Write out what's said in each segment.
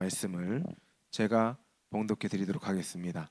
말씀을 제가 봉독해 드리도록 하겠습니다.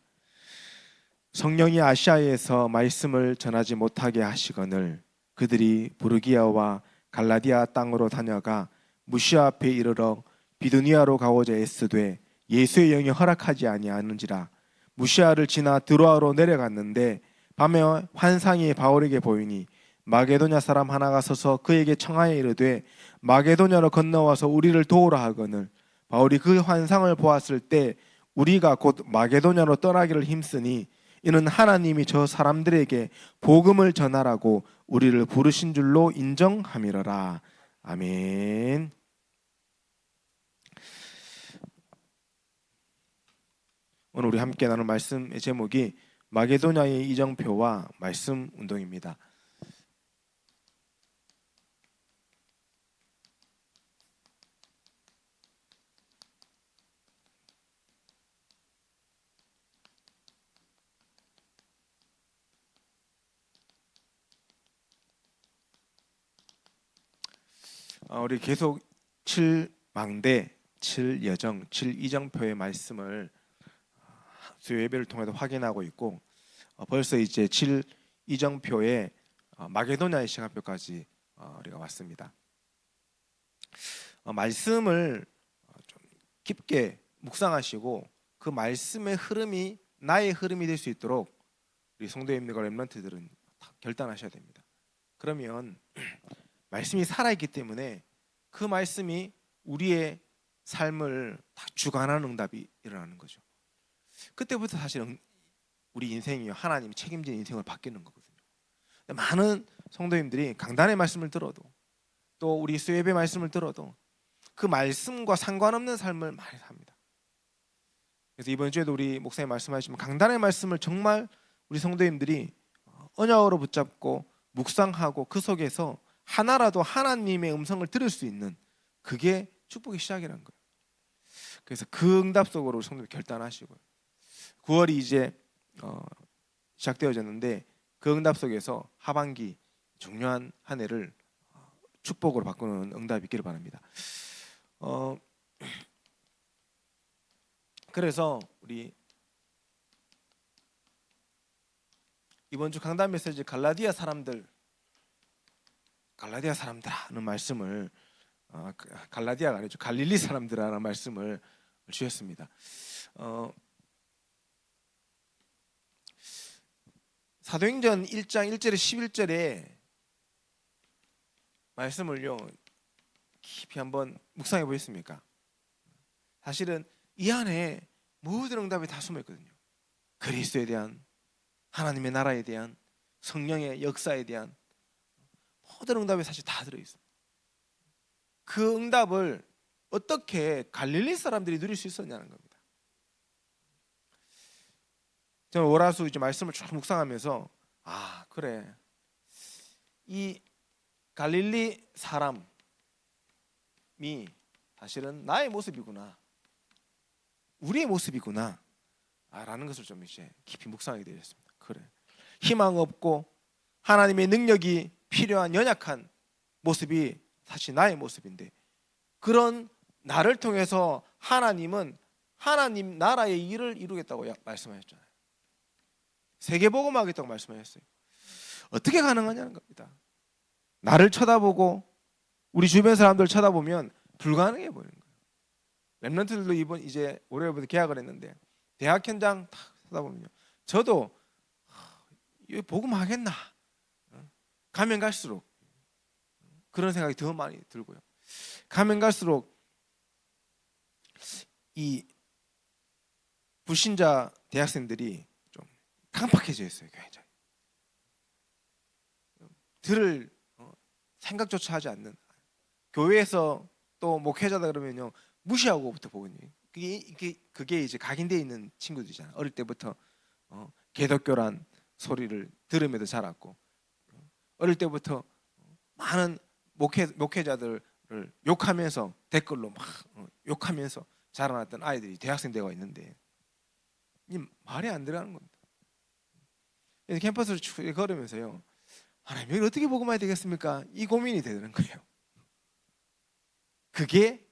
성령이 아시아에서 말씀을 전하지 못하게 하시거늘 그들이 부르기아와 갈라디아 땅으로 다녀가 무시아 앞에 이르러 비두니아로 가고자 애쓰되 예수의 영이 허락하지 아니하는지라. 무시아를 지나 드로아로 내려갔는데 밤에 환상이 바울에게 보이니 마게도냐 사람 하나가 서서 그에게 청하여 이르되 마게도냐로 건너와서 우리를 도우라 하거늘 바울이 그 환상을 보았을 때 우리가 곧 마게도냐로 떠나기를 힘쓰니 이는 하나님이 저 사람들에게 복음을 전하라고 우리를 부르신 줄로 인정함이러라. 아멘. 오늘 우리 함께 나눌 말씀의 제목이 마게도냐의 이정표와 말씀 운동입니다. 우리 계속 7망대, 7여정, 7이정표의 말씀을 수요 예배를 통해서 확인하고 있고 벌써 이제 7이정표의 마게도냐의 시간표까지 우리가 왔습니다. 말씀을 좀 깊게 묵상하시고 그 말씀의 흐름이 나의 흐름이 될 수 있도록 우리 성도님들과 렘넌트들은 결단하셔야 됩니다. 그러면 말씀이 살아있기 때문에 그 말씀이 우리의 삶을 다 주관하는 응답이 일어나는 거죠. 그때부터 사실 우리 인생이 하나님이 책임진 인생을 바뀌는 거거든요. 많은 성도님들이 강단의 말씀을 들어도 또 우리 수예배 말씀을 들어도 그 말씀과 상관없는 삶을 많이 삽니다. 그래서 이번 주에도 우리 목사님 말씀하시면 강단의 말씀을 정말 우리 성도님들이 언약으로 붙잡고 묵상하고 그 속에서 하나라도 하나님의 음성을 들을 수 있는 그게 축복의 시작이라는 거예요. 그래서 그 응답 속으로 우리 성도님 결단하시고요. 9월이 이제 시작되어졌는데 그 응답 속에서 하반기 중요한 한 해를 축복으로 바꾸는 응답이 있기를 바랍니다. 그래서 우리 이번 주 강단 메시지 갈라디아 사람들 하는 말씀을 갈라디아가 아니죠. 갈릴리 사람들이라는 말씀을 주셨습니다. 사도행전 1장 1절에 11절에 말씀을요 깊이 한번 묵상해 보셨습니까? 사실은 이 안에 모든 응답이 다 숨어 있거든요. 그리스도에 대한, 하나님의 나라에 대한, 성령의 역사에 대한 모든 응답이 사실 다 들어있습니다. 그 응답을 어떻게 갈릴리 사람들이 누릴 수 있었냐는 겁니다. 저는 월화수 이제 말씀을 쭉 묵상하면서 그래, 이 갈릴리 사람이 사실은 나의 모습이구나, 우리의 모습이구나 라는 것을 좀 이제 깊이 묵상하게 되었습니다. 그래, 희망 없고 하나님의 능력이 필요한 연약한 모습이 사실 나의 모습인데 그런 나를 통해서 하나님은 하나님 나라의 일을 이루겠다고 말씀하셨잖아요. 세계복음하겠다고 말씀하셨어요. 어떻게 가능하냐는 겁니다. 나를 쳐다보고 우리 주변 사람들 쳐다보면 불가능해 보이는 거예요. 렘넌트들도 이번 이제 올해부터 계약을 했는데 대학 현장 다 쳐다보면요, 저도 이거 복음 하겠나 가면 갈수록 그런 생각이 더 많이 들고요. 가면 갈수록 이 불신자 대학생들이 좀 강팍해져 있어요. 굉장히 들을 생각조차 하지 않는, 교회에서 또 목회자다 그러면요 무시하고부터 보거든요. 그게 이제 각인되어 있는 친구들이잖아요. 어릴 때부터 개독교란 소리를 들으면서 자랐고 어릴 때부터 많은 목회자들을 욕하면서 댓글로 막 욕하면서 자라났던 아이들이 대학생 되어 있는데 이 말이 안 들어가는 겁니다. 캠퍼스를 쭉 걸으면서요, 하나님 여기 어떻게 복음해야 되겠습니까? 이 고민이 되는 거예요. 그게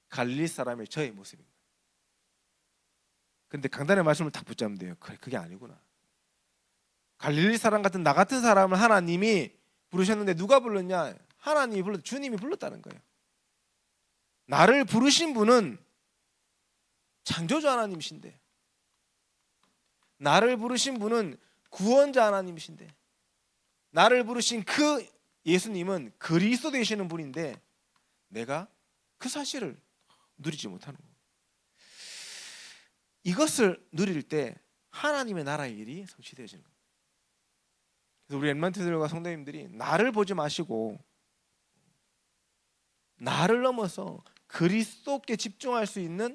갈릴리 사람의 저의 모습입니다. 근데 강단의 말씀을 딱 붙잡으면 돼요. 그래, 그게 아니구나. 갈릴리 사람 같은 나 같은 사람을 하나님이 부르셨는데 누가 불렀냐? 하나님이 불렀, 주님이 불렀다는 거예요. 나를 부르신 분은 창조주 하나님이신데, 나를 부르신 분은 구원자 하나님이신데, 나를 부르신 그 예수님은 그리스도 되시는 분인데 내가 그 사실을 누리지 못하는 거예요. 이것을 누릴 때 하나님의 나라의 일이 성취되어지는 거예요. 그래서 우리 렘넌트들과 성도님들이 나를 보지 마시고 나를 넘어서 그리스도께 집중할 수 있는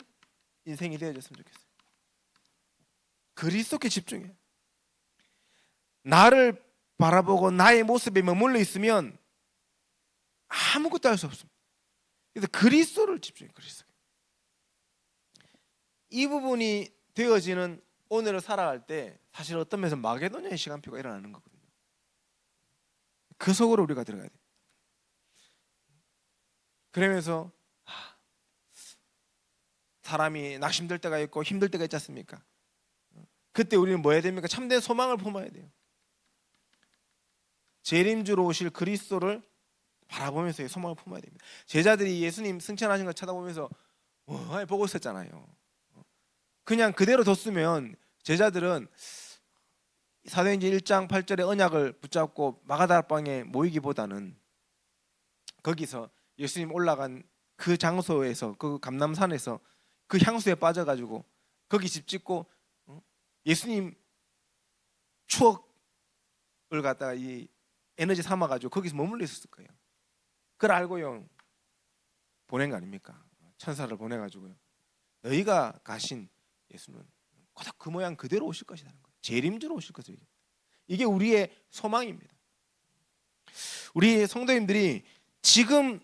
인생이 되어졌으면 좋겠어요. 그리스도께 집중해. 나를 바라보고 나의 모습에 머물러 있으면 아무것도 할 수 없습니다. 그래서 그리스도를 집중해. 그리스도. 이 부분이 되어지는 오늘을 살아갈 때 사실 어떤 면에서 마게도냐의 시간표가 일어나는 거거든요. 그 속으로 우리가 들어가야 돼요. 그러면서 사람이 낙심될 때가 있고 힘들 때가 있지 않습니까? 그때 우리는 뭐 해야 됩니까? 참된 소망을 품어야 돼요. 재림주로 오실 그리스도를 바라보면서 소망을 품어야 됩니다. 제자들이 예수님 승천하신 걸 쳐다보면서 보고 있었잖아요. 그냥 그대로 뒀으면 제자들은 사도행전 1장 8절의 언약을 붙잡고 마가다락방에 모이기보다는 거기서 예수님 올라간 그 장소에서, 그 감람산에서 그 향수에 빠져가지고 거기 집 짓고 예수님 추억을 갖다가 이 에너지 삼아가지고 거기서 머물러 있었을 거예요. 그걸 알고요 보낸 거 아닙니까? 천사를 보내가지고요, 너희가 가신 예수는 고작 그 모양 그대로 오실 것이라는 거예요. 재림주로 오실 것을. 이게 우리의 소망입니다. 우리 성도님들이 지금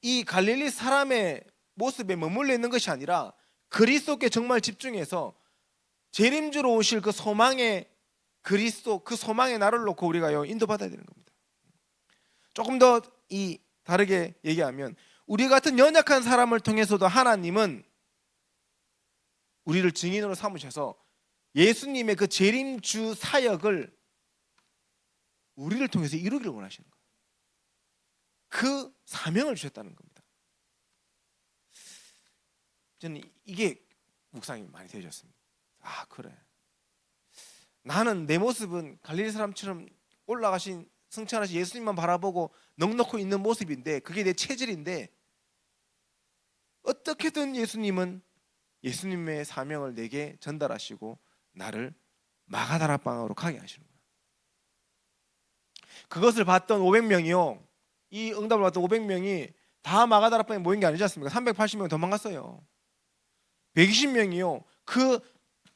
이 갈릴리 사람의 모습에 머물러 있는 것이 아니라 그리스도께 정말 집중해서 재림주로 오실 그 소망의 그리스도, 그 소망의 나를 놓고 우리가 인도받아야 되는 겁니다. 조금 더 다르게 얘기하면 우리 같은 연약한 사람을 통해서도 하나님은 우리를 증인으로 삼으셔서 예수님의 그 재림주 사역을 우리를 통해서 이루기를 원하시는 거예요. 그 사명을 주셨다는 겁니다. 저는 이게 묵상이 많이 되어졌습니다. 그래, 나는 내 모습은 갈릴리 사람처럼 올라가신 승천하신 예수님만 바라보고 넋놓고 있는 모습인데, 그게 내 체질인데 어떻게든 예수님은 예수님의 사명을 내게 전달하시고 나를 마가다락방으로 가게 하시는 거예요. 그것을 봤던 500명이요, 이 응답을 받던 500명이 다 마가다락방에 모인 게 아니지 않습니까? 380명 도망갔어요. 120명이요 그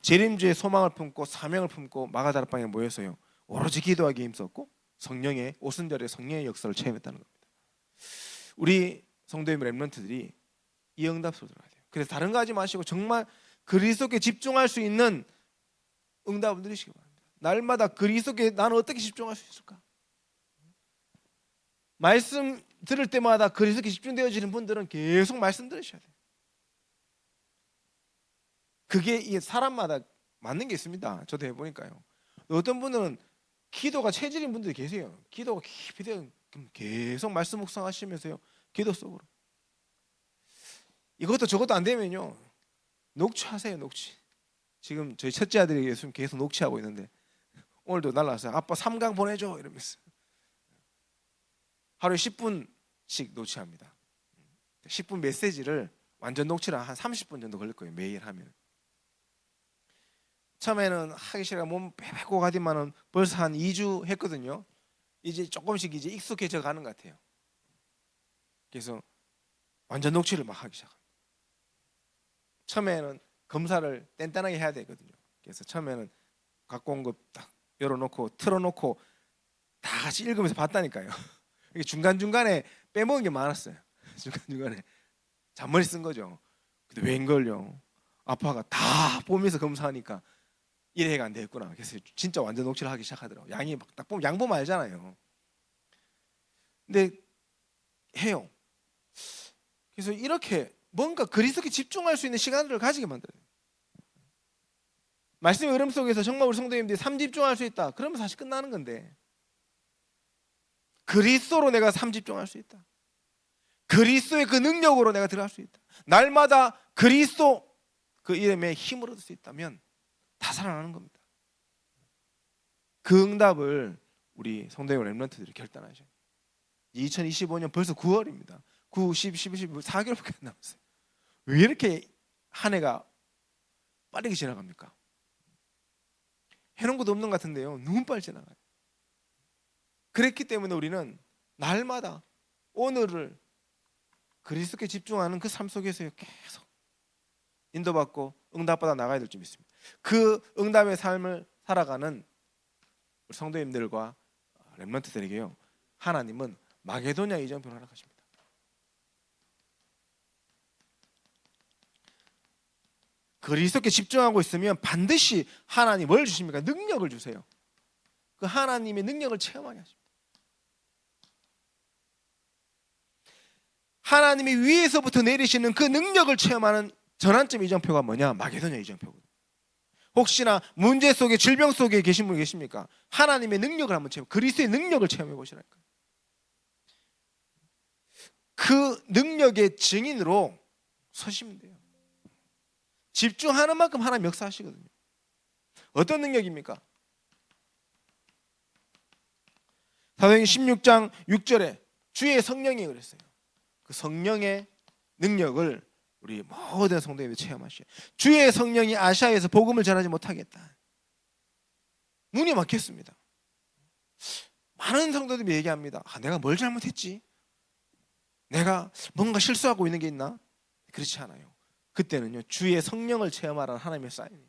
재림주의 소망을 품고 사명을 품고 마가다락방에 모여서요 오로지 기도하기에 힘썼고 성령의 오순절에 성령의 역사를 체험했다는 겁니다. 우리 성도의 렘넌트들이 이 응답 속으로 들어가야 돼요. 그래서 다른 거 하지 마시고 정말 그리스도께 집중할 수 있는 응답을 누리시기 바랍니다. 날마다 그리스도께 나는 어떻게 집중할 수 있을까? 말씀 들을 때마다 그리스도께 집중되어지는 분들은 계속 말씀 들으셔야 돼요. 그게 사람마다 맞는 게 있습니다. 저도 해보니까요. 어떤 분들은 기도가 체질인 분들이 계세요. 기도가 깊이 되어 계속 말씀 묵상하시면서요 기도 속으로. 이것도 저것도 안 되면요 녹취하세요. 녹취. 지금 저희 첫째 아들이 요즘 계속 녹취하고 있는데 오늘도 날라왔어요. 아빠 3강 보내줘 이러면서. 하루에 10분씩 녹취합니다. 10분 메시지를 완전 녹취를 한 30분 정도 걸릴 거예요. 매일 하면. 처음에는 하기 싫어 몸 빼빼고 가더만은 벌써 한 2주 했거든요. 이제 조금씩 이제 익숙해져 가는 것 같아요. 그래서 완전 녹취를 막 하기 시작합니다. 처음에는 검사를 뗀뗀하게 해야 되거든요. 그래서 처음에는 갖고 온 거 딱 열어놓고 틀어놓고 다 같이 읽으면서 봤다니까요. 중간중간에 빼먹은 게 많았어요. 중간중간에 잔머리 쓴 거죠. 근데 웬걸요, 아빠가 다 보면서 검사하니까 이해가 안 되겠구나. 그래서 진짜 완전 녹취를 하기 시작하더라고요. 양이 딱 보면 양 보면 알잖아요. 근데 해요. 그래서 이렇게 뭔가 그리스도께 집중할 수 있는 시간들을 가지게 만들어요. 말씀의 흐름 속에서 정말 우리 성도님들이 삶 집중할 수 있다. 그러면 사실 끝나는 건데, 그리스도로 내가 삶 집중할 수 있다. 그리스도의 그 능력으로 내가 들어갈 수 있다. 날마다 그리스도 그 이름에 힘을 얻을 수 있다면 다 살아나는 겁니다. 그 응답을 우리 성도의 렘넌트들이 결단하셔요. 2025년 벌써 9월입니다. 9, 10, 11, 12, 4개월밖에 안 남았어요. 왜 이렇게 한 해가 빠르게 지나갑니까? 해놓은 것도 없는 것 같은데요, 너무 빨리 지나가요. 그랬기 때문에 우리는 날마다 오늘을 그리스도께 집중하는 그 삶 속에서 계속 인도받고 응답받아 나가야 될 줄 믿습니다. 그 응답의 삶을 살아가는 우리 성도님들과 렘넌트들에게요, 하나님은 마게도냐 이정표를 허락하십니다. 그리스도께 집중하고 있으면 반드시 하나님 뭘 주십니까? 능력을 주세요. 그 하나님의 능력을 체험하게 하십니다. 하나님이 위에서부터 내리시는 그 능력을 체험하는 전환점 이정표가 뭐냐? 마게도냐 이정표거든요. 혹시나 문제 속에, 질병 속에 계신 분 계십니까? 하나님의 능력을 한번 체험, 그리스도의 능력을 체험해 보시라니까요. 그 능력의 증인으로 서시면 돼요. 집중하는 만큼 하나님 역사하시거든요. 어떤 능력입니까? 사도행전 16장 6절에 주의 성령이 그랬어요. 그 성령의 능력을 우리 모든 성도님들이 체험하시오. 주의 성령이 아시아에서 복음을 전하지 못하겠다. 문이 막혔습니다. 많은 성도들이 얘기합니다. 내가 뭘 잘못했지? 내가 뭔가 실수하고 있는 게 있나? 그렇지 않아요. 그때는요, 주의 성령을 체험하라는 하나님의 사인이에요.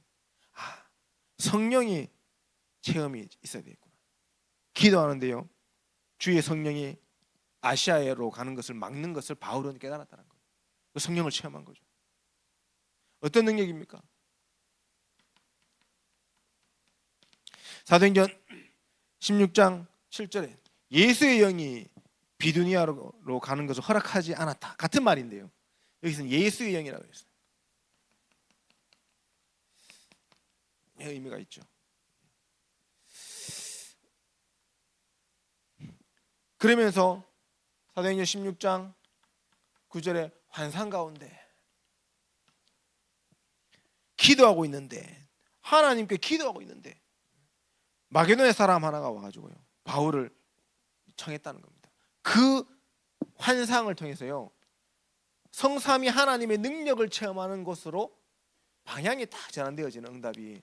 성령이 체험이 있어야 되겠구나. 기도하는데요, 주의 성령이 아시아로 가는 것을 막는 것을 바울은 깨달았다는 거예요. 그 성령을 체험한 거죠. 어떤 능력입니까? 사도행전 16장 7절에 예수의 영이 비두니아로 가는 것을 허락하지 않았다. 같은 말인데요, 여기서는 예수의 영이라고 했어요. 의미가 있죠. 그러면서 사도행전 16장 9절에 환상 가운데 기도하고 있는데, 하나님께 기도하고 있는데 마게도냐 사람 하나가 와가지고요, 바울을 청했다는 겁니다. 그 환상을 통해서요, 성삼위 하나님의 능력을 체험하는 것으로 방향이 딱 전환되어지는 응답이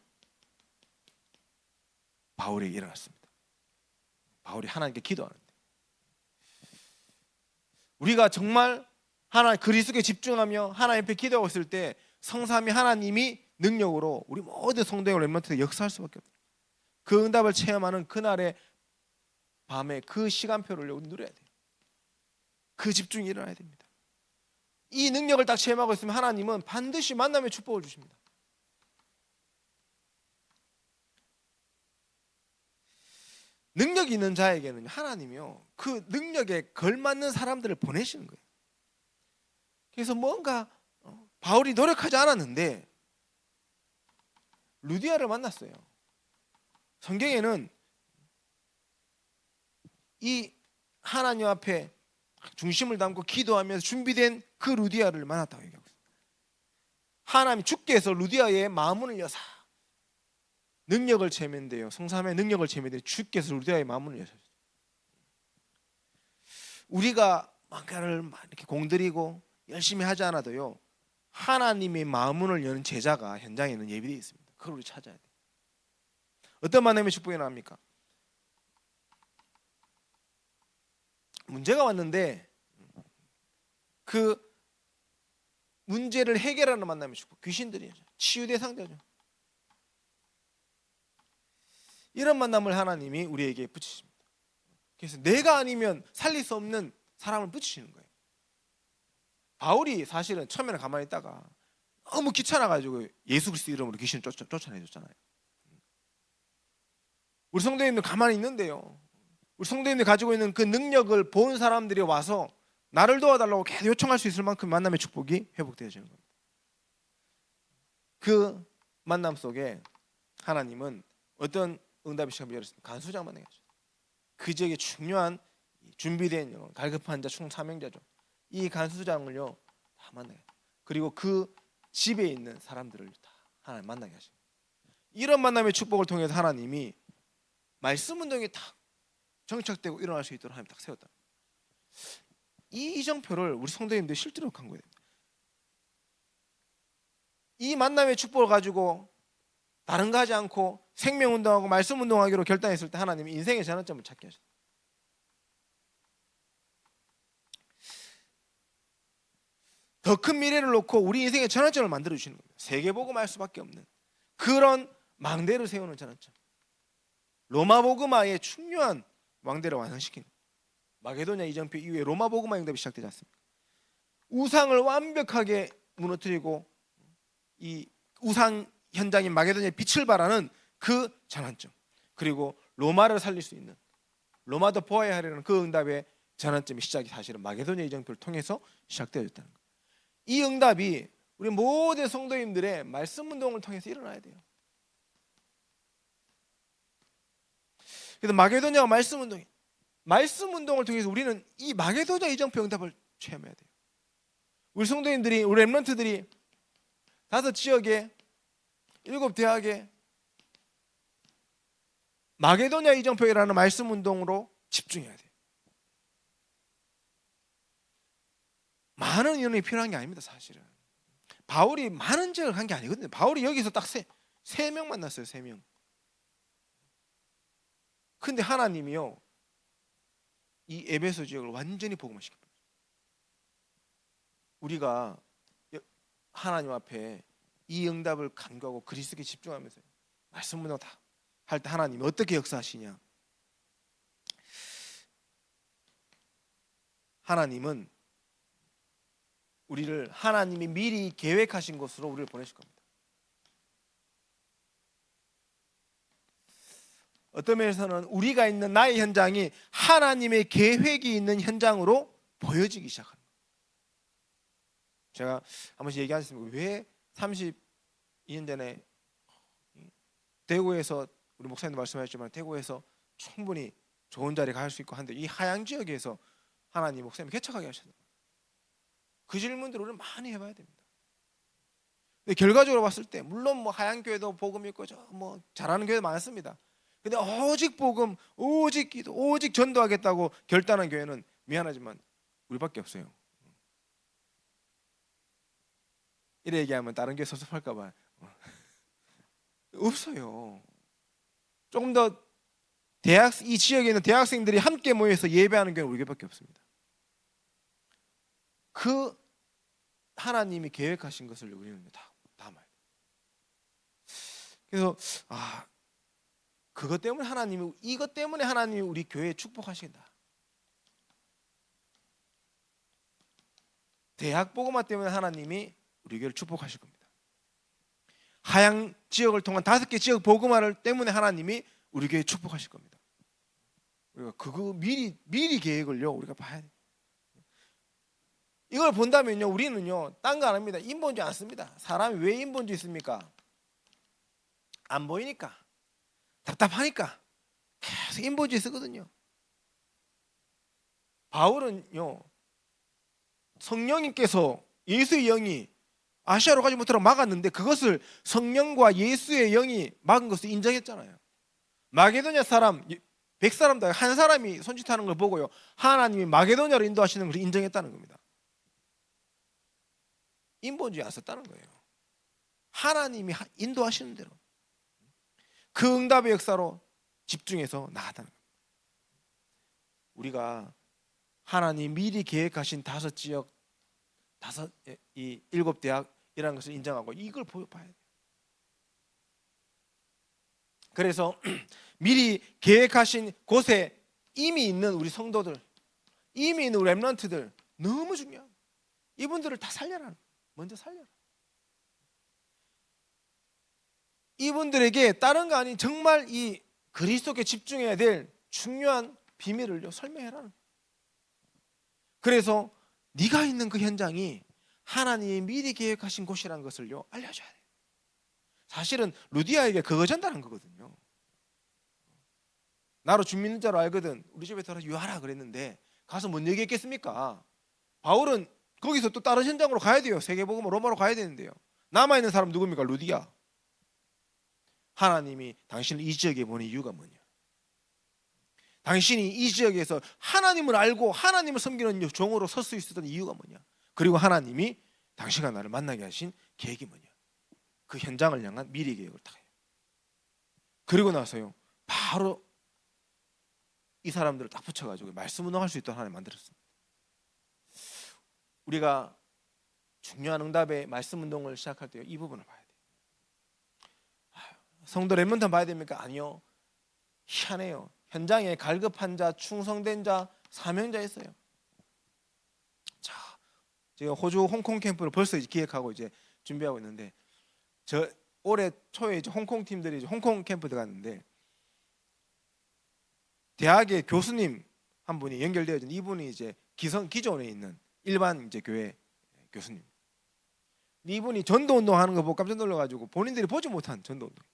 바울에게 일어났습니다. 바울이 하나님께 기도하는데, 우리가 정말 하나님 그리스도께 집중하며 하나님 앞에 기도하고 있을 때 성삼위 하나님이 능력으로 우리 모든 성도의 렘넌트에 역사할 수밖에 없어요. 그 응답을 체험하는 그날의 밤에 그 시간표를 누려야 돼요. 그 집중이 일어나야 됩니다. 이 능력을 딱 체험하고 있으면 하나님은 반드시 만남의 축복을 주십니다. 능력이 있는 자에게는 하나님이요, 그 능력에 걸맞는 사람들을 보내시는 거예요. 그래서 뭔가 바울이 노력하지 않았는데 루디아를 만났어요. 성경에는 이 하나님 앞에 중심을 담고 기도하면서 준비된 그 루디아를 만났다고 얘기하고 있어요. 하나님 주께서 루디아의 마음문을 여사 능력을 체험했는데요, 성삼의 능력을 체험했는데 주께서 루디아의 마음문을 여셨어요. 우리가 뭔가를 이렇게 공들이고 열심히 하지 않아도요, 하나님의 마음문을 여는 제자가 현장에는 예비되어 있습니다. 그걸 우리 찾아야 돼요. 어떤 만남의 축복이 나옵니까? 문제가 왔는데 그 문제를 해결하는 만남의 축복, 귀신들이죠. 치유 대상자죠. 이런 만남을 하나님이 우리에게 붙이십니다. 그래서 내가 아니면 살릴 수 없는 사람을 붙이시는 거예요. 바울이 사실은 처음에는 가만히 있다가 너무 귀찮아가지고 예수 그리스도 이름으로 귀신을 쫓아내줬잖아요. 우리 성도님들 가만히 있는데요, 우리 성도님들 가지고 있는 그 능력을 본 사람들이 와서 나를 도와달라고 계속 요청할 수 있을 만큼 만남의 축복이 회복되어지는 겁니다. 그 만남 속에 하나님은 어떤 응답의 시간을 열었습니다. 간수장 만나게 하셨어요. 그 지역에 중요한 준비된 갈급한 자, 충사명자죠. 이 간수장을요 다 만나게. 그리고 그 집에 있는 사람들을 다 하나님 만나게 하십니다. 이런 만남의 축복을 통해서 하나님이 말씀 운동이 딱 정착되고 일어날 수 있도록 하나님 딱 세웠다. 이 이정표를 우리 성도님들 실제로 간 거예요. 이 만남의 축복을 가지고 다른 거 하지 않고 생명 운동하고 말씀 운동하기로 결단했을 때 하나님이 인생의 전환점을 찾게 하셨어요. 더 큰 미래를 놓고 우리 인생의 전환점을 만들어 주시는 겁니다. 세계복음할 수밖에 없는 그런 망대를 세우는 전환점. 로마복음화의 중요한 망대를 완성시킨 마게도냐 이정표 이후에 로마복음화 응답이 시작되지 않습니까? 우상을 완벽하게 무너뜨리고 이 우상 현장인 마게도냐의 빛을 발하는 그 전환점, 그리고 로마를 살릴 수 있는 로마도 보아야 하려는 그 응답의 전환점의 시작이 사실은 마게도냐 이정표를 통해서 시작되어졌다는 거예요. 이 응답이 우리 모든 성도님들의 말씀 운동을 통해서 일어나야 돼요. 그래서 마게도냐와 말씀 운동을 통해서 우리는 이 마게도냐 이정표 응답을 체험해야 돼요. 우리 성도님들이, 우리 렘넌트들이 5 지역에 7 대학에 마게도냐 이정표라는 말씀 운동으로 집중해야 돼요. 많은 인원이 필요한 게 아닙니다. 사실은 바울이 많은 지역을 간 게 아니거든요. 바울이 여기서 딱 3명 만났어요. 3명. 근데 하나님이요 이 에베소 지역을 완전히 복음화시켰어요. 우리가 하나님 앞에 이 응답을 간구하고 그리스도께 집중하면서 말씀 문화 다 할 때 하나님이 어떻게 역사하시냐? 하나님은 우리를 하나님이 미리 계획하신 곳으로 우리를 보내실 겁니다. 어떤 면에서는 우리가 있는 나의 현장이 하나님의 계획이 있는 현장으로 보여지기 시작합니다. 제가 한 번씩 얘기하셨습니다. 왜 32년 전에 대구에서 우리 목사님도 말씀하셨지만 대구에서 충분히 좋은 자리에 갈 수 있고 한데 이 하양 지역에서 하나님 목사님이 개척하게 하셨어요. 그 질문들을 우리는 많이 해봐야 됩니다. 근데 결과적으로 봤을 때 물론 뭐 하양 교회도 복음 있고 뭐 잘하는 교회도 많습니다. 근데 오직 복음, 오직 기도, 오직 전도하겠다고 결단한 교회는 미안하지만 우리밖에 없어요. 이래 얘기하면 다른 교회 섭섭할까 봐 없어요. 조금 더 이 지역에 있는 대학생들이 함께 모여서 예배하는 교회는 우리 교회밖에 없습니다. 그 하나님이 계획하신 것을 우리는 다 담아요. 그래서 그것 때문에 이것 때문에 하나님이 우리 교회에 축복하신다. 대학 복음화 때문에 하나님이 우리 교회를 축복하실 겁니다. 하양 지역을 통한 5개 지역 복음화를 때문에 하나님이 우리 교회 축복하실 겁니다. 우리가 그거 미리 계획을요 우리가 봐야 돼요. 이걸 본다면요 우리는요 딴 거 안 합니다. 인본주의 안 씁니다. 사람이 왜 인본주의 있습니까? 안 보이니까, 답답하니까 계속 인본주의 쓰거든요. 바울은요 성령님께서 예수의 영이 아시아로 가지 못하도록 막았는데 그것을 성령과 예수의 영이 막은 것을 인정했잖아요. 마게도냐 사람 100사람 다 한 사람이 손짓하는 걸 보고요 하나님이 마게도냐로 인도하시는 것을 인정했다는 겁니다. 인본주의 안 썼다는 거예요. 하나님이 인도하시는 대로 그 응답의 역사로 집중해서 나아가는 겁니다. 우리가 하나님 미리 계획하신 5 지역, 7 대학이라는 것을 인정하고 이걸 봐야 돼요. 그래서 미리 계획하신 곳에 이미 있는 우리 성도들, 이미 있는 우리 렘넌트들 너무 중요합니다. 이분들을 다 살려라. 먼저 살려라. 이분들에게 다른 거 아닌 정말 이 그리스도께 집중해야 될 중요한 비밀을요 설명해라. 그래서 네가 있는 그 현장이 하나님이 미리 계획하신 곳이라는 것을요 알려줘야 돼요. 사실은 루디아에게 그거 전달한 거거든요. 나로 주 믿는 자로 알거든 우리 집에 들어서 유하라 그랬는데 가서 뭔 얘기했겠습니까? 바울은 거기서 또 다른 현장으로 가야 돼요. 세계복음 로마로 가야 되는데요. 남아있는 사람 누굽니까? 루디아. 하나님이 당신을 이 지역에 보낸 이유가 뭐냐? 당신이 이 지역에서 하나님을 알고 하나님을 섬기는 종으로 설 수 있었던 이유가 뭐냐? 그리고 하나님이 당신과 나를 만나게 하신 계획이 뭐냐? 그 현장을 향한 미래 계획을 다 해요. 그리고 나서요 바로 이 사람들을 딱 붙여가지고 말씀 운동할 수 있도록 하나님 만들었습니다. 우리가 중요한 응답의 말씀 운동을 시작할 때 이 부분을 봐야 돼요. 성도 렘넌트 봐야 됩니까? 아니요. 희한해요. 현장에 갈급한 자, 충성된 자, 사명자 있어요. 자, 제가 호주 홍콩 캠프를 벌써 기획하고 이제 준비하고 있는데, 저 올해 초에 이제 홍콩 팀들이 이제 홍콩 캠프 들어갔는데, 대학의 교수님 한 분이 연결되어진 이분이 이제 기존에 있는 일반 이제 교회 교수님. 이분이 전도 운동하는 거 보고 깜짝 놀라가지고 본인들이 보지 못한 전도 운동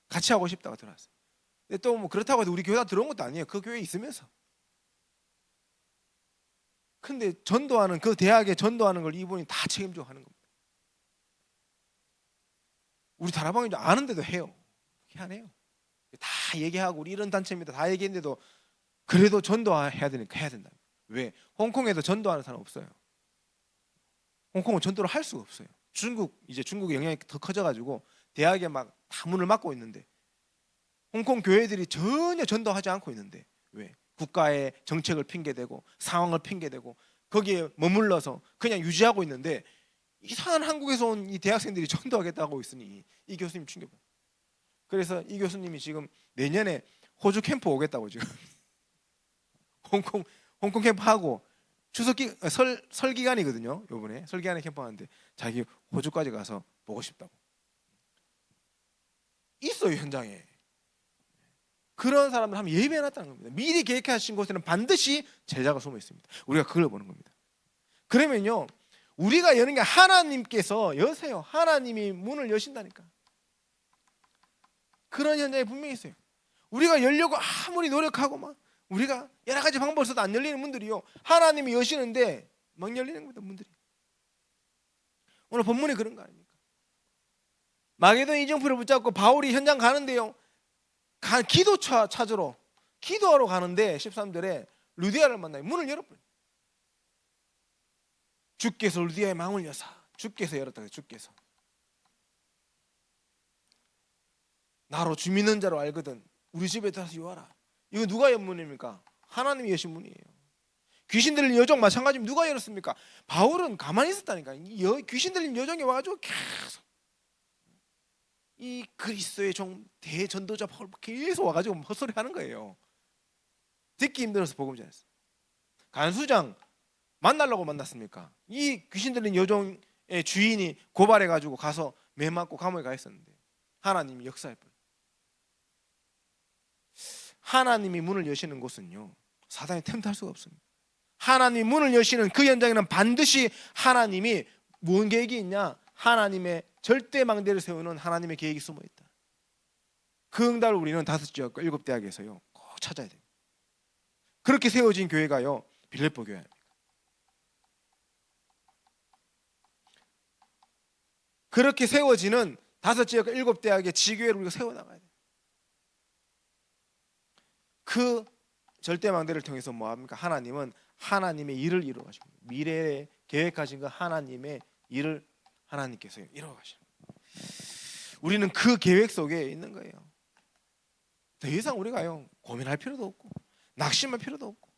같이 하고 싶다고 들어왔어요. 근데 또 뭐 그렇다고 해서 우리 교회 다 들어온 것도 아니에요. 그 교회에 있으면서. 근데 전도하는 그 대학에 전도하는 걸 이분이 다 책임지고 하는 겁니다. 우리 다락방인 줄 아는데도 해요. 희한해요. 다 얘기하고 우리 이런 단체입니다. 다 얘기했는데도 그래도 전도해야 되니까 해야 된다. 왜? 홍콩에도 전도하는 사람 없어요. 홍콩은 전도를 할 수가 없어요. 중국의 영향이 더 커져가지고 대학에 막 다 문을 막고 있는데 홍콩 교회들이 전혀 전도하지 않고 있는데 왜? 국가의 정책을 핑계대고 상황을 핑계대고 거기에 머물러서 그냥 유지하고 있는데 이상한 한국에서 온 이 대학생들이 전도하겠다고 있으니 이 교수님 충격. 그래서 이 교수님이 지금 내년에 호주 캠프 오겠다고 지금 홍콩 캠프 하고 설 기간이거든요. 이번에 설 기간에 캠프 하는데 자기 호주까지 가서 보고 싶다고. 있어요 현장에. 그런 사람들 하면 예배해놨다는 겁니다. 미리 계획하신 곳에는 반드시 제자가 숨어 있습니다. 우리가 그걸 보는 겁니다. 그러면요 우리가 여는 게 하나님께서 여세요. 하나님이 문을 여신다니까. 그런 현장이 분명히 있어요. 우리가 열려고 아무리 노력하고 막 우리가 여러 가지 방법을 써도 안 열리는 문들이요 하나님이 여시는데 막 열리는 겁니다. 문들이. 오늘 본문이 그런 거 아닙니까? 마게도니 이정표를 붙잡고 바울이 현장 가는데요 기도차 찾으러 기도하러 가는데 13절에 루디아를 만나요. 문을 열어버려요. 주께서 루디아의 마음을 여사. 주께서 열었다. 주께서. 나로 주 믿는 자로 알거든 우리 집에 들어서 유하라. 이거 누가 연 문입니까? 하나님이 여신 문이에요. 귀신 들린 여종 마찬가지면 누가 열었습니까? 바울은 가만히 있었다니까. 귀신 들린 여종이 와가지고 계속 이 그리스도의 종 대전도자 바울 계속 와가지고 헛소리 하는 거예요. 듣기 힘들어서 복음 전했어. 간수장 만나려고 만났습니까? 이 귀신 들린 여종의 주인이 고발해가지고 가서 매 맞고 감옥에 가 있었는데 하나님이 역사해버려. 하나님이 문을 여시는 곳은요 사단이 틈탈 수가 없습니다. 하나님이 문을 여시는 그 현장에는 반드시 하나님이 무슨 계획이 있냐? 하나님의 절대 망대를 세우는 하나님의 계획이 숨어있다. 그 응답을 우리는 5지역과 7대학에서요 꼭 찾아야 돼요. 그렇게 세워진 교회가요 빌립보 교회입니다. 그렇게 세워지는 5지역과 7대학의 지교회를 우리가 세워나가야 돼요. 그 절대망대를 통해서 뭐합니까? 하나님은 하나님의 일을 이루어 가시고 미래에 계획하신 그 하나님의 일을 하나님께서 이루어 가시는 거예요. 우리는 그 계획 속에 있는 거예요. 더 이상 우리가요 고민할 필요도 없고 낙심할 필요도 없고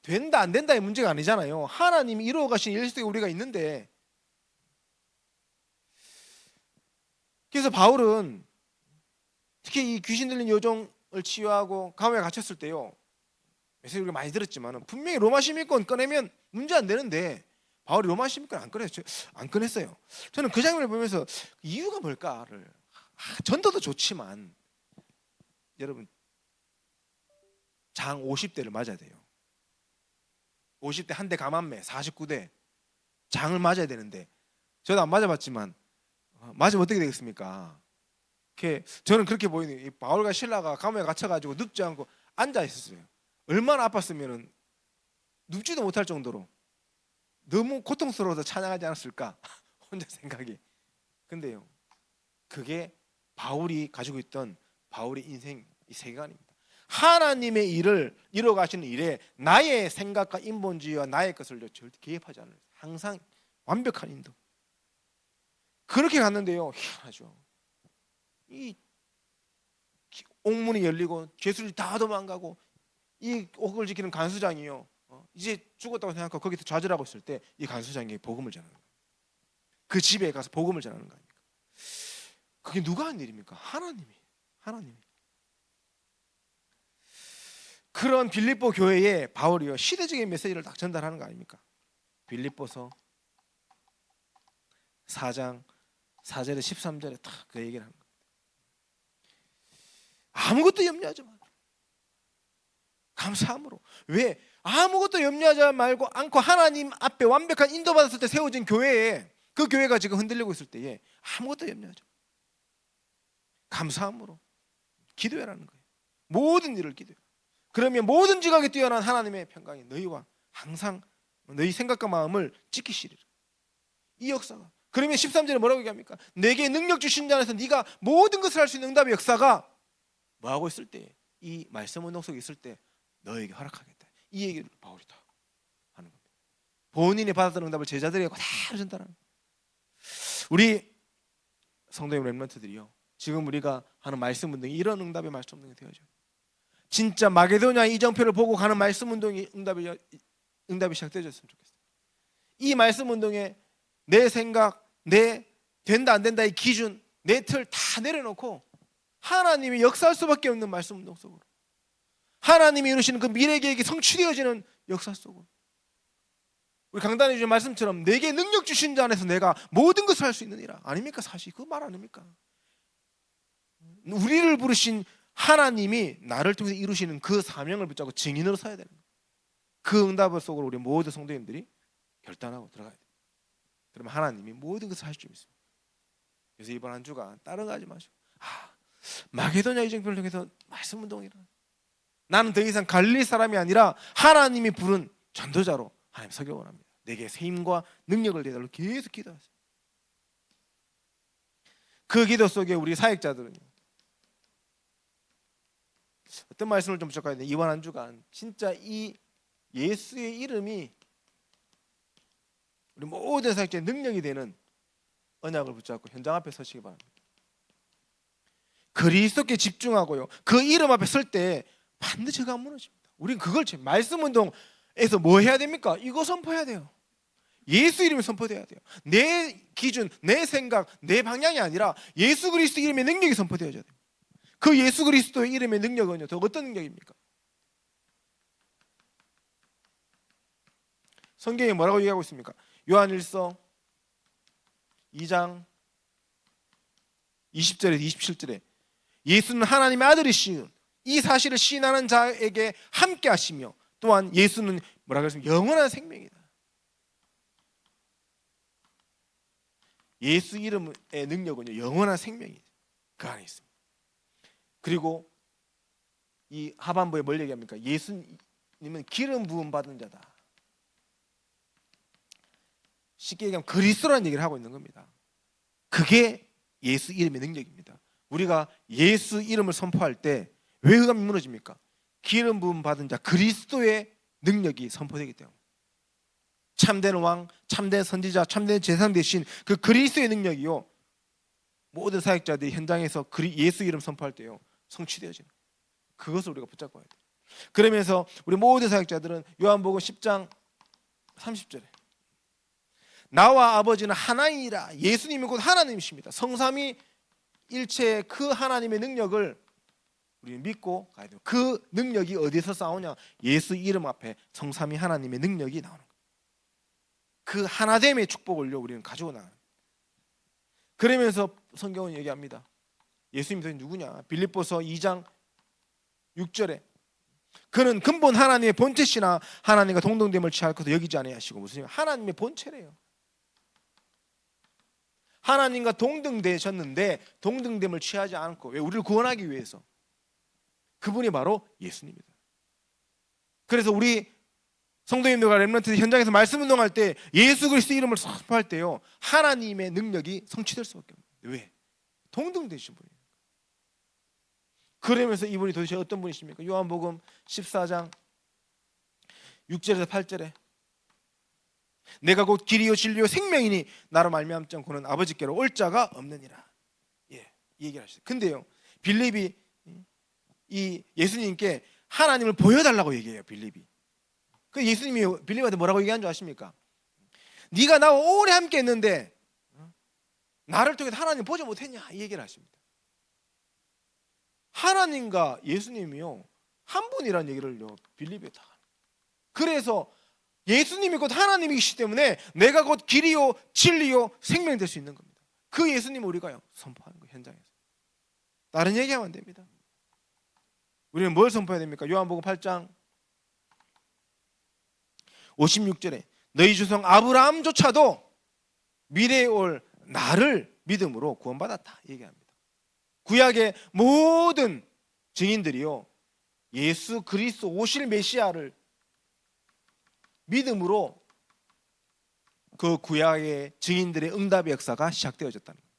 된다 안 된다의 문제가 아니잖아요. 하나님이 이루어 가신 일 속에 우리가 있는데. 그래서 바울은 특히 이 귀신 들린 여종을 치유하고 감옥에 갇혔을 때요 메시지 우리가 많이 들었지만 분명히 로마 시민권 꺼내면 문제 안 되는데 바울이 로마 시민권 안 꺼냈어요. 저는 그 장면을 보면서 이유가 뭘까를 전도도 좋지만 여러분 장 50대를 맞아야 돼요. 50대 한 대 감한매 49대 장을 맞아야 되는데 저도 안 맞아봤지만 맞으면 어떻게 되겠습니까? 저는 그렇게 보이는 이 바울과 실라가 감옥에 갇혀가지고 눕지 않고 앉아 있었어요. 얼마나 아팠으면 눕지도 못할 정도로 너무 고통스러워서 찬양하지 않았을까 혼자 생각이. 근데요, 그게 바울이 가지고 있던 바울의 인생 이 세계관입니다. 하나님의 일을 이뤄가시는 일에 나의 생각과 인본주의와 나의 것을 절대 개입하지 않아요. 항상 완벽한 인도. 그렇게 갔는데요, 희한하죠. 이 옥문이 열리고 죄수들이 다 도망가고 이 옥을 지키는 간수장이요, 이제 죽었다고 생각하고 거기서 좌절하고 있을 때 이 간수장이 복음을 전하는 거예요. 그 집에 가서 복음을 전하는 거 아닙니까? 그게 누가 한 일입니까? 하나님이. 그런 빌립보 교회에 바울이요 시대적인 메시지를 딱 전달하는 거 아닙니까? 빌립보서 4장 4절에 13절에 딱 그 얘기를 하는 거예요. 아무것도 염려하지 마. 감사함으로. 왜? 아무것도 염려하지 말고 않고 하나님 앞에 완벽한 인도받았을 때 세워진 교회에, 그 교회가 지금 흔들리고 있을 때에 아무것도 염려하지 마. 감사함으로 기도해라는 거예요. 모든 일을 기도해. 그러면 모든 지각에 뛰어난 하나님의 평강이 너희와 항상 너희 생각과 마음을 지키시리라. 이 역사가. 그러면 13절에 뭐라고 얘기합니까? 내게 능력 주신 자 안에서 네가 모든 것을 할 수 있는 응답의 역사가 뭐하고 있을 때, 이 말씀 운동 속에 있을 때 너에게 허락하겠다. 이 얘기를 바울이 다 하는 겁니다. 본인이 받았던 응답을 제자들에게 다 전달하는 거예요. 우리 성도님 렘넌트들이요, 지금 우리가 하는 말씀 운동이 이런 응답의 말씀 운동이 되어져요. 진짜 마게도냐 이정표를 보고 가는 말씀 운동이 응답이 시작되어졌으면 좋겠어요. 이 말씀 운동에 내 생각, 내 된다 안 된다의 기준, 내 틀 다 내려놓고 하나님이 역사할 수밖에 없는 말씀 운동 속으로, 하나님이 이루시는 그 미래 계획이 성취되어지는 역사 속으로, 우리 강단에 주신 말씀처럼 내게 능력 주신 자 안에서 내가 모든 것을 할 수 있느니라. 아닙니까? 사실 그 말 아닙니까? 우리를 부르신 하나님이 나를 통해서 이루시는 그 사명을 붙잡고 증인으로 서야 되는 거예요. 그 응답을 속으로 우리 모든 성도님들이 결단하고 들어가야 돼요. 그러면 하나님이 모든 것을 할 줄 믿습니다. 그래서 이번 한 주간 다른 거 하지 마시고 마게도냐 이정표를 통해서 말씀 운동이라, 나는 더 이상 갈릴리 사람이 아니라 하나님이 부른 전도자로 하나님 서기 원합니다. 내게 새 힘과 능력을 내달라 계속 기도하세요. 그 기도 속에 우리 사역자들은요, 어떤 말씀을 좀 붙잡아야 돼. 이번 한 주간 진짜 이 예수의 이름이 우리 모든 사역자의 능력이 되는 언약을 붙잡고 현장 앞에 서시기 바랍니다. 그리스도께 집중하고요, 그 이름 앞에 설 때 반드시 그가 무너집니다. 우리는 그걸 말씀 운동에서 뭐 해야 됩니까? 이거 선포해야 돼요. 예수 이름이 선포돼야 돼요. 내 기준, 내 생각, 내 방향이 아니라 예수 그리스도 이름의 능력이 선포되어져야 돼요. 그 예수 그리스도의 이름의 능력은요, 더 어떤 능력입니까? 성경이 뭐라고 얘기하고 있습니까? 요한일서 2장 20절에서 27절에 예수는 하나님의 아들이시니 이 사실을 시인하는 자에게 함께 하시며 또한 예수는 뭐라고 했습니까? 영원한 생명이다. 예수 이름의 능력은요, 영원한 생명이 그 안에 있습니다. 그리고 이 하반부에 뭘 얘기합니까? 예수님은 기름 부음 받은 자다. 쉽게 얘기하면 그리스도라는 얘기를 하고 있는 겁니다. 그게 예수 이름의 능력입니다. 우리가 예수 이름을 선포할 때 왜 흑암이 무너집니까? 기름 부음 받은 자 그리스도의 능력이 선포되기 때문에. 참된 왕, 참된 선지자, 참된 제사장 대신 그 그리스도의 능력이요, 모든 사역자들이 현장에서 예수 이름 선포할 때요 성취되어지는, 그것을 우리가 붙잡고 와야 돼요. 그러면서 우리 모든 사역자들은 요한복음 10장 30절에 나와 아버지는 하나이니라, 예수님이 곧 하나님이십니다. 성삼위 일체의 그 하나님의 능력을 우리는 믿고 가야 돼요. 그 능력이 어디서 싸우냐? 예수 이름 앞에 성삼위 하나님의 능력이 나오는 거예요. 그 하나됨의 축복을요 우리는 가지고 나가는 거예요. 그러면서 성경은 얘기합니다. 예수님이 누구냐? 빌립보서 2장 6절에 그는 근본 하나님의 본체시나 하나님과 동등됨을 취할 것을 여기지 아니하시고. 무슨 하나님의 본체래요. 하나님과 동등되셨는데 동등됨을 취하지 않고. 왜? 우리를 구원하기 위해서. 그분이 바로 예수님이다. 그래서 우리 성도님들과 렘넌트 현장에서 말씀 운동할 때 예수 그리스도 이름을 선포할 때요, 하나님의 능력이 성취될 수밖에 없어요. 왜? 동등되신 분이에요. 그러면서 이분이 도대체 어떤 분이십니까? 요한복음 14장 6절에서 8절에 내가 곧 길이요 진리요 생명이니 나로 말미암지 않고는 아버지께로 올 자가 없느니라. 예, 이 얘기를 하셨어요. 근데요, 빌립이 이 예수님께 하나님을 보여달라고 얘기해요. 빌립이. 그 예수님이 빌립한테 뭐라고 얘기한 줄 아십니까? 네가 나와 오래 함께 했는데 나를 통해서 하나님 보지 못했냐? 이 얘기를 하십니다. 하나님과 예수님이요 한 분이라는 얘기를 빌립에 다. 그래서 예수님이 곧 하나님이시기 때문에 내가 곧 길이요 진리요 생명이 될 수 있는 겁니다. 그 예수님을 우리가요 선포하는 거예요. 현장에서. 다른 얘기하면 안 됩니다. 우리는 뭘 선포해야 됩니까? 요한복음 8장 56절에 너희 조상 아브라함조차도 미래에 올 나를 믿음으로 구원받았다 얘기합니다. 구약의 모든 증인들이요 예수 그리스도 오실 메시아를 믿음으로 그 구약의 증인들의 응답의 역사가 시작되어졌다는 거예요.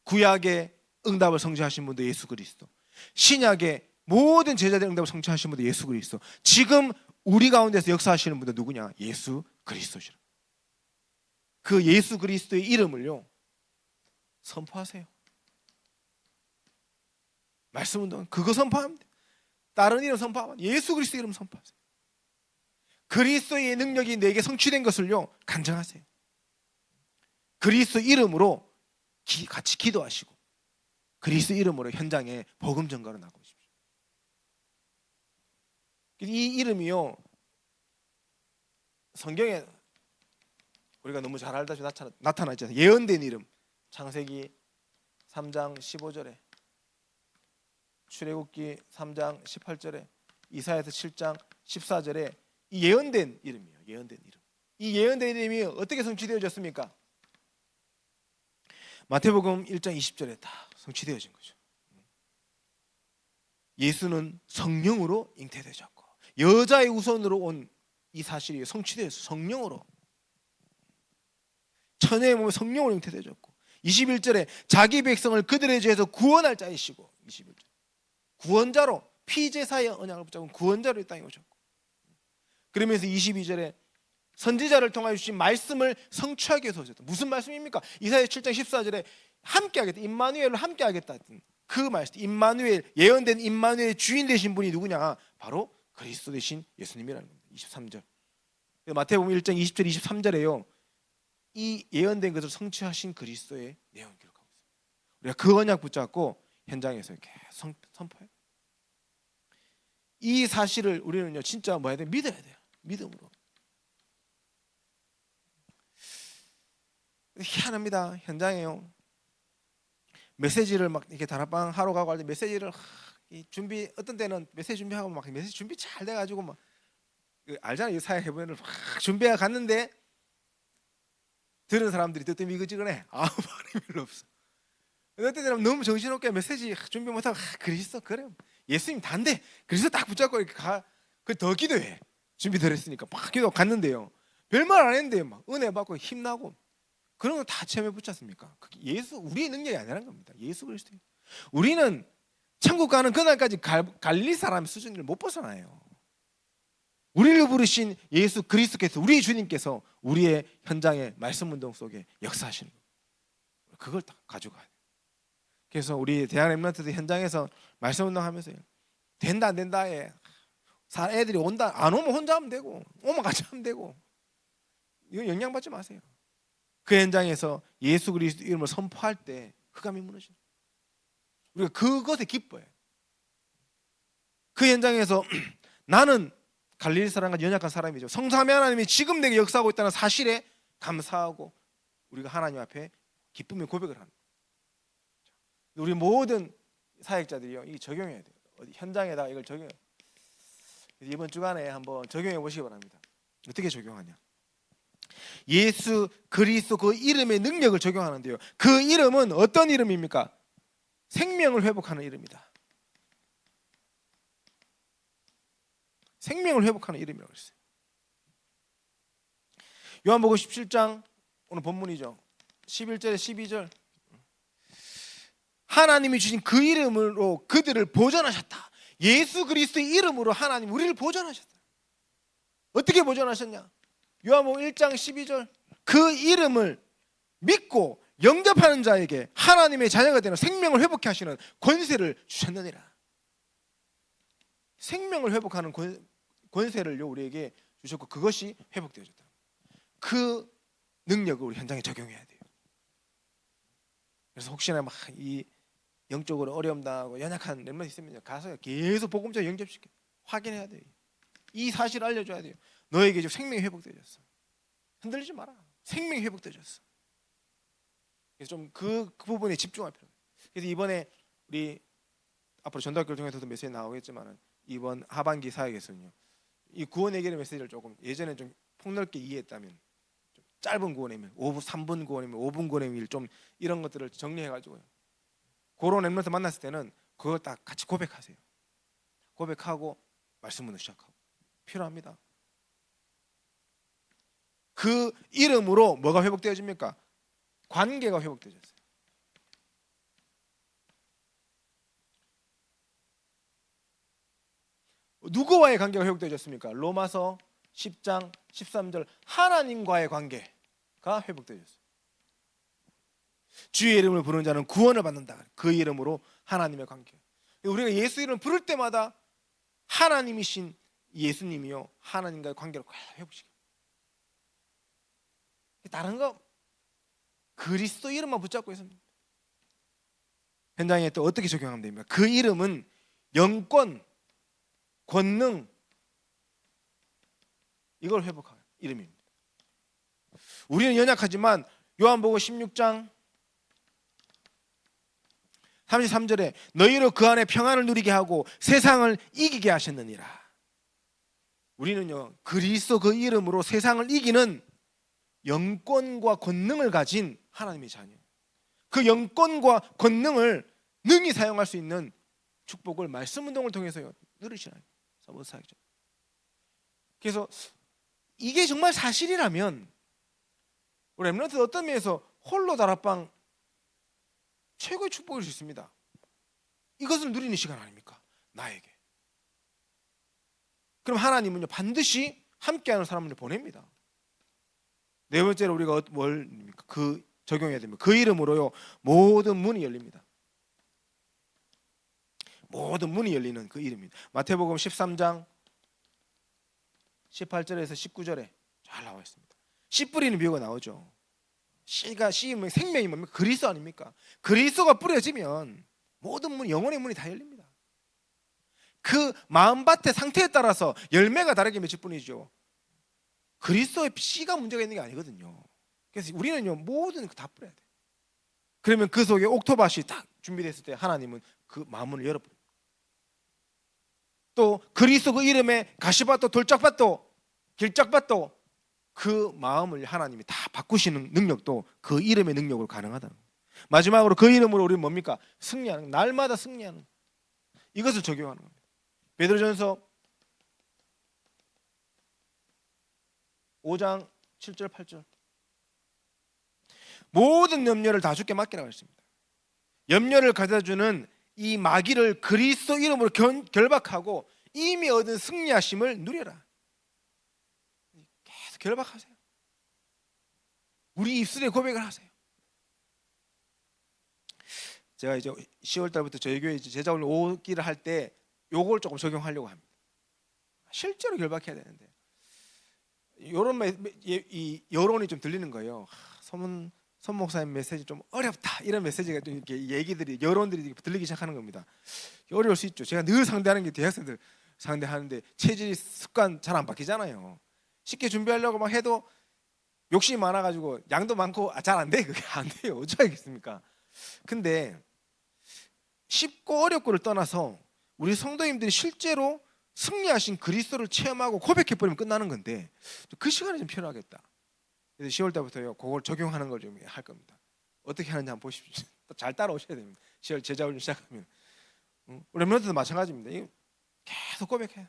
구약의 응답을 성취하신 분도 예수 그리스도, 신약의 모든 제자들의 응답을 성취하신 분도 예수 그리스도, 지금 우리 가운데서 역사하시는 분도 누구냐? 예수 그리스도시라. 그 예수 그리스도의 이름을요 선포하세요. 말씀 운동 그거 선포합니다. 다른 이름 선포하면 예수 그리스도 이름 선포하세요. 그리스도의 능력이 내게 성취된 것을요 간증하세요. 그리스도 이름으로 같이 기도하시고 그리스도 이름으로 현장에 복음 전가로 나가십시오. 이 이름이요 성경에 우리가 너무 잘 알다시피 나타나지 않아요. 예언된 이름. 창세기 3장 15절에, 출애굽기 3장 18절에, 이사야서 7장 14절에 이 예언된 이름이에요. 예언된 이름. 이 예언된 이름이 어떻게 성취되어졌습니까? 마태복음 1장 20절에 다 성취되어진 거죠. 예수는 성령으로 잉태되셨고 여자의 우선으로 온 이 사실이 성취되어서 성령으로 천의 몸에 성령으로 잉태되셨고 21절에 자기 백성을 그들의 죄에서 구원할 자이시고 21절 구원자로 피제사의 언약을 붙잡은 구원자로 이 땅에 오셨고 그러면서 22절에 선지자를 통하여 주신 말씀을 성취하기 위해서 오셨다. 무슨 말씀입니까? 이사야 7장 14절에 함께하겠다. 임마누엘을 함께하겠다 했던 그 말씀. 임마누엘, 예언된 임마누엘의 주인 되신 분이 누구냐? 바로 그리스도 되신 예수님이라는 겁니다. 23절. 마태복음 1장 20절 23절에요. 이 예언된 것을 성취하신 그리스도의 내용을 기록하고 있습니다. 우리가 그 언약 붙잡고 현장에서 계속 선포해요. 이 사실을 우리는요 진짜 뭐 해야 돼? 믿어야 돼요. 믿음으로. 희한합니다. 현장에요. 메시지를 막 이렇게 다락방 하러 가고 할 때 메시지를 준비 어떤 때는 메시지 준비하고 막 메시지 준비 잘 돼가지고 막 알잖아요. 사회 해보면 막 준비해 갔는데 들은 사람들이 뜨뜻미지근해. 아무 말이 별로 없어. 어떤 때는 너무 정신없게 메시지 준비 못하고 그리스도 그래 예수님 단데 그리스도 딱 붙잡고 이렇게 가. 그 더 기도해. 준비 덜 했으니까 막 기도 갔는데요. 별말 안 했는데 막 은혜 받고 힘나고 그런 거 다 체험해 붙였습니까? 그게 예수 우리의 능력이 아니라는 겁니다. 예수 그리스도. 우리는 천국 가는 그날까지 갈릴 사람 수준을 못 벗어나요. 우리를 부르신 예수 그리스도께서 우리 주님께서 우리의 현장의 말씀 운동 속에 역사하시는 거예요. 그걸 다 가져가야 돼요. 그래서 우리 대학 렘넌트들 현장에서 말씀 운동하면서 된다 안 된다에 애들이 온다 안 오면 혼자 하면 되고 오면 같이 하면 되고 이거 영향받지 마세요. 그 현장에서 예수 그리스도 이름을 선포할 때 흑암이 무너지는 우리가 그것에 기뻐해요. 그 현장에서 나는 갈릴리 사람과 연약한 사람이죠. 성삼위 하나님이 지금 내게 역사하고 있다는 사실에 감사하고 우리가 하나님 앞에 기쁨의 고백을 하는 거예요. 우리 모든 사역자들이요 이 적용해야 돼요. 어디 현장에다가 이걸 적용해요. 이번 주간에 한번 적용해 보시기 바랍니다. 어떻게 적용하냐? 예수 그리스도 그 이름의 능력을 적용하는데요. 그 이름은 어떤 이름입니까? 생명을 회복하는 이름이다. 생명을 회복하는 이름이라고 했어요. 요한복음 17장 오늘 본문이죠. 11절에 12절. 하나님이 주신 그 이름으로 그들을 보존하셨다. 예수 그리스도의 이름으로 하나님 우리를 보존하셨다. 어떻게 보존하셨냐? 요한복음 1장 12절. 그 이름을 믿고 영접하는 자에게 하나님의 자녀가 되는 생명을 회복케 하시는 권세를 주셨느니라. 생명을 회복하는 권세를 우리에게 주셨고 그것이 회복되어졌다. 그 능력을 우리 현장에 적용해야 돼요. 그래서 혹시나 막 이 영적으로 어려움 당하고 연약한 렘넌트 있으면 가서 계속 복음자 영접시켜 확인해야 돼요. 이 사실을 알려줘야 돼요. 너에게 지금 생명이 회복되어졌어. 흔들리지 마라. 생명이 회복되어졌어. 그래서 좀 그 부분에 집중할 필요가 있어요. 그래서 이번에 우리 앞으로 전도학교를 통해서도 메시지 나오겠지만 이번 하반기 사역에서는요, 이 구원의 길의 메시지를 조금 예전에 좀 폭넓게 이해했다면 좀 짧은 구원의 길, 3분 구원의 길, 5분 구원의 길 좀 이런 것들을 정리해가지고요. 그런 렘넌트 만났을 때는 그거 딱 같이 고백하세요. 고백하고 말씀문을 시작하고 필요합니다. 그 이름으로 뭐가 회복되어집니까? 관계가 회복되어졌어요. 누구와의 관계가 회복되어졌습니까? 로마서 10장 13절 하나님과의 관계가 회복되어졌어요. 주의 이름을 부르는 자는 구원을 받는다. 그 이름으로 하나님의 관계. 우리가 예수 이름을 부를 때마다 하나님이신 예수님이요 하나님과의 관계를 회복시켜요. 다른 거 그리스도 이름만 붙잡고 있습니다. 현장에 또 어떻게 적용하면 됩니까? 그 이름은 영권, 권능 이걸 회복하는 이름입니다. 우리는 연약하지만 요한복음 16장 33절에 너희로 그 안에 평안을 누리게 하고 세상을 이기게 하셨느니라. 우리는요 그리스도 그 이름으로 세상을 이기는 영권과 권능을 가진 하나님의 자녀. 그 영권과 권능을 능히 사용할 수 있는 축복을 말씀 운동을 통해서 누리시나요? 그래서 이게 정말 사실이라면 우리 렘넌트 어떤 면에서 홀로 다락방 최고의 축복일 수 있습니다. 이것을 누리는 시간 아닙니까? 나에게. 그럼 하나님은요 반드시 함께하는 사람을 보냅니다. 네 번째로 우리가 뭘입니까? 그 적용해야 됩니다. 그 이름으로요 모든 문이 열립니다. 모든 문이 열리는 그 이름입니다. 마태복음 13장 18절에서 19절에 잘 나와 있습니다. 씨 뿌리는 비유가 나오죠. 씨가 씨면 생명이 뭡니까? 그리스도 아닙니까? 그리스도가 뿌려지면 모든 문, 영혼의 문이 다 열립니다. 그 마음밭의 상태에 따라서 열매가 다르게 맺힐 뿐이죠. 그리스도의 씨가 문제가 있는 게 아니거든요. 그래서 우리는요 모든 거 다 뿌려야 돼. 그러면 그 속에 옥토밭이 딱 준비됐을 때 하나님은 그 마음문을 열어버려요. 또 그리스도 그 이름에 가시밭도 돌짝밭도 길짝밭도 그 마음을 하나님이 다 바꾸시는 능력도 그 이름의 능력으로 가능하다는 거예요. 마지막으로 그 이름으로 우리는 뭡니까? 승리하는, 날마다 승리하는 이것을 적용하는 겁니다. 베드로전서 5장 7절 8절 모든 염려를 다 주께 맡기라고 했습니다. 염려를 가져다주는 이 마귀를 그리스도 이름으로 결박하고 이미 얻은 승리하심을 누려라. 계속 결박하세요. 우리 입술에 고백을 하세요. 제가 이제 10월 달부터 저희 교회 제자훈련 5기를 할 때 요걸 조금 적용하려고 합니다. 실제로 결박해야 되는데 이런 이 여론이 좀 들리는 거예요. 손 목사님 메시지 좀 어렵다 이런 메시지가 좀 이렇게 얘기들이 여론들이 들리기 시작하는 겁니다. 어려울 수 있죠. 제가 늘 상대하는 게 대학생들 상대하는데 체질 습관 잘 안 바뀌잖아요. 쉽게 준비하려고 막 해도 욕심이 많아가지고 양도 많고 잘 안 돼. 그게 안 돼요. 어쩌겠습니까? 근데 쉽고 어렵고를 떠나서 우리 성도님들이 실제로 승리하신 그리스도를 체험하고 고백해버리면 끝나는 건데 그 시간이 좀 필요하겠다. 그래서 10월 달부터요 그걸 적용하는 걸 좀 할 겁니다. 어떻게 하는지 한번 보십시오. 잘 따라오셔야 됩니다. 10월 제자훈련 시작하면 우리 렘넌트도 마찬가지입니다. 이거 계속 고백해요.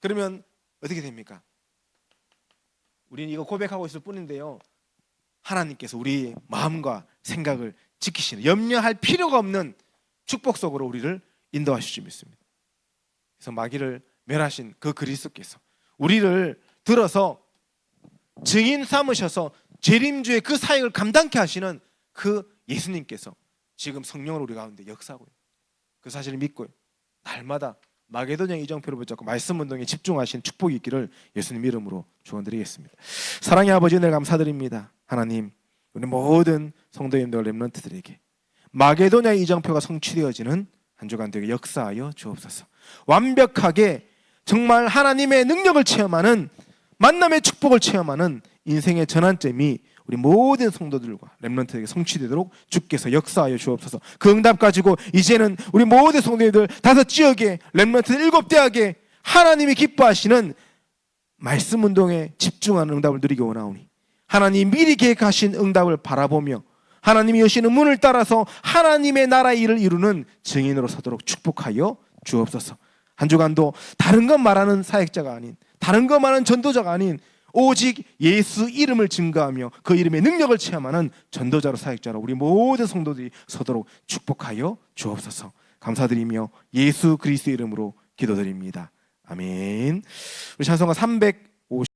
그러면 어떻게 됩니까? 우리는 이거 고백하고 있을 뿐인데요, 하나님께서 우리 마음과 생각을 지키시는, 염려할 필요가 없는 축복 속으로 우리를 인도하실 줄 믿습니다. 그래서 마귀를 멸하신 그 그리스도께서 우리를 들어서 증인 삼으셔서 재림주의 그 사역을 감당케 하시는 그 예수님께서 지금 성령으로 우리 가운데 역사하고 그 사실을 믿고 날마다 마게도냐 이정표를 붙잡고 말씀 운동에 집중하신 축복이 있기를 예수님 이름으로 축원드리겠습니다. 사랑의 아버지, 늘 감사드립니다. 하나님, 우리 모든 성도님들 렘넌트들에게 마게도냐 이정표가 성취되어지는 한 주간 되게 역사하여 주옵소서. 완벽하게 정말 하나님의 능력을 체험하는, 만남의 축복을 체험하는 인생의 전환점이 우리 모든 성도들과 렘넌트에게 성취되도록 주께서 역사하여 주옵소서. 그 응답 가지고 이제는 우리 모든 성도님들 5지역에 렘넌트 7대학에 하나님이 기뻐하시는 말씀 운동에 집중하는 응답을 누리기 원하오니 하나님 미리 계획하신 응답을 바라보며 하나님이 여시는 문을 따라서 하나님의 나라의 일을 이루는 증인으로 서도록 축복하여 주옵소서. 한 주간도 다른 것 말하는 사역자가 아닌, 다른 것 말하는 전도자가 아닌 오직 예수 이름을 증거하며 그 이름의 능력을 체험하는 전도자로 사역자로 우리 모든 성도들이 서도록 축복하여 주옵소서. 감사드리며 예수 그리스도 이름으로 기도드립니다. 아멘. 우리 찬송가 350